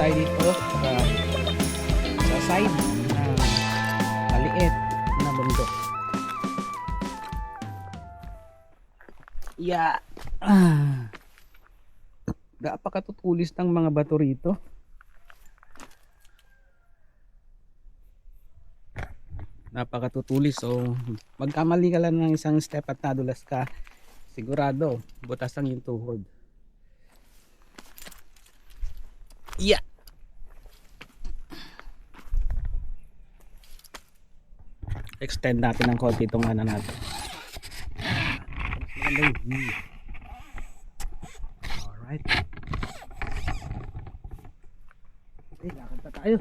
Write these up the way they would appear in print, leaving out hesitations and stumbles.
tayo dito sa side na maliit na bundok. Yeah. Napakatutulis ng mga bato rito. Napakatutulis. So magkamali ka lang ng isang step at nadulas ka, sigurado butas ang yung tuhod. Yeah. Extend natin ng konti itong ano natin. Maganda yung view. Alright. Okay, lakad pa tayo.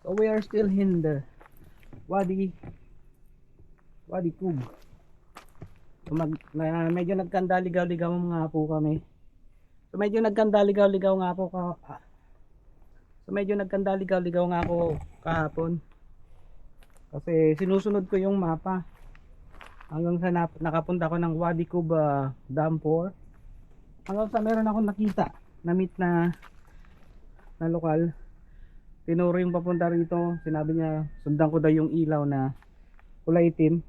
So we are still in the Wadi Kub. So medyo nagkandaligaw-ligaw nga po kami. So medyo nagkandaligaw-ligaw nga ako kahapon. Kasi sinusunod ko yung mapa hanggang sa nakapunta ko ng Wadi Kub Dam 4. Hanggang sa meron akong nakita na meet na lokal. Tinuro yung papunta rito. Sinabi niya sundan ko daw yung ilaw na kulay itim.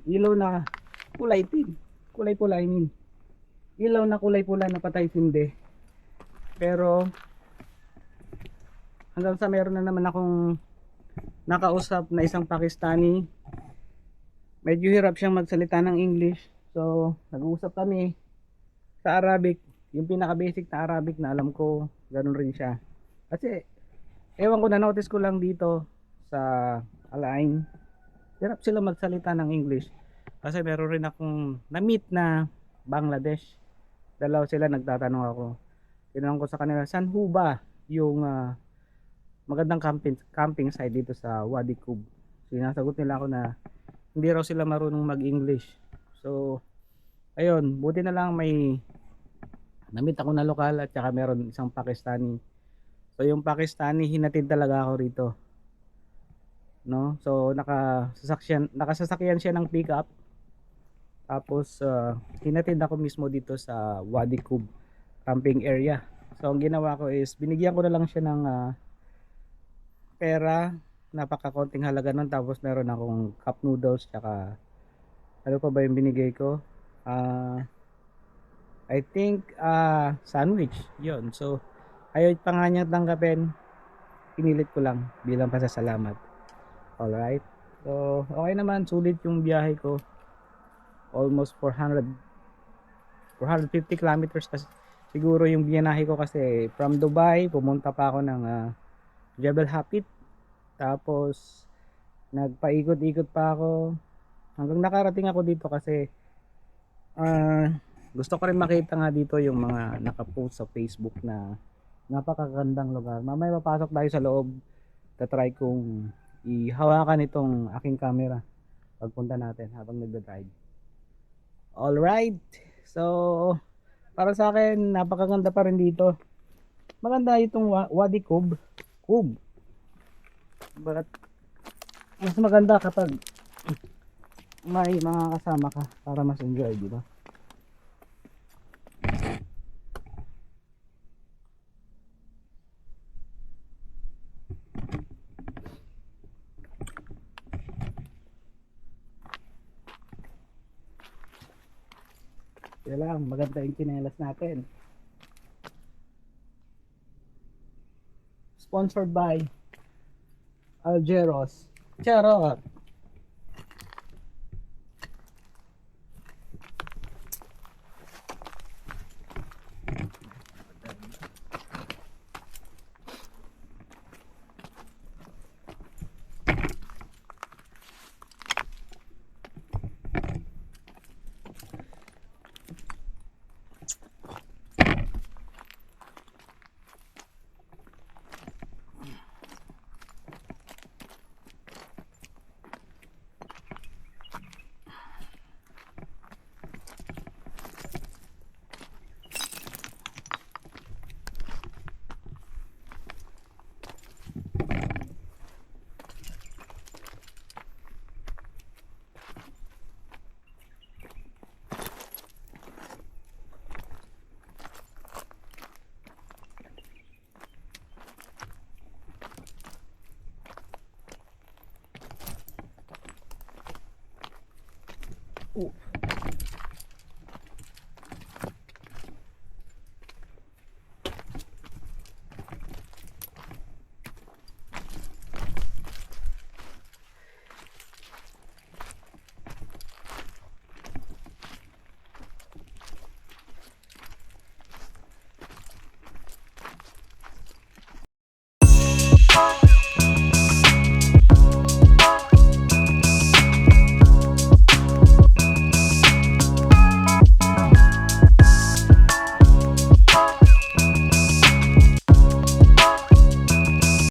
Ilaw na kulay itim. Kulay pula, I mean. Ilaw na kulay pula na patay sindi. Pero hanggang sa meron na naman akong nakausap na isang Pakistani. Medyo hirap siyang magsalita ng English. So nag-uusap kami sa Arabic. Yung pinaka basic na Arabic na alam ko, ganun rin siya. Kasi ewan ko, na notice ko lang dito sa Al-Ain, hirap sila magsalita ng English. Kasi meron rin akong na-meet na Bangladesh. Dalaw sila, nagtatanong ako. Tinanong ko sa kanila, saan ho ba yung magandang camping site dito sa Wadi Kub? Sinasagot nila ako na hindi raw sila marunong mag-English. So ayun, buti na lang may na-meet ako na lokal at saka meron isang Pakistani. So yung Pakistani, hinatid talaga ako rito. No? So nakasasakyan siya ng pickup. Tapos hinatid ako mismo dito sa Wadi Kub camping area. So ang ginawa ko is binigyan ko na lang siya ng pera, napakakonting halaga nun. Tapos meron akong cup noodles tsaka ano pa ba yung binigay ko? I think sandwich. Yun. So ayaw pa nga niyang tanggapin, pinilit ko lang bilang pasasalamat. Alright, so okay naman, sulit yung biyahe ko. Almost 450 kilometers kasi siguro yung binahe ko, kasi from Dubai pumunta pa ako ng Jebel Hapit. Tapos nagpaikot-ikot pa ako hanggang nakarating ako dito kasi gusto ko rin makita nga dito yung mga nakapost sa Facebook na napakagandang lugar. Mamaya papasok tayo sa loob. Tatry kong ihawakan itong aking camera pagpunta natin habang nagda-drive. Alright. So para sa akin, napakaganda pa rin dito. Maganda itong Wadi Kub. But mas maganda kapag may mga kasama ka para mas enjoy, di ba? Kaya lang, maganda yung tsinelas natin. Sponsored by Algeros. Charot! Oh.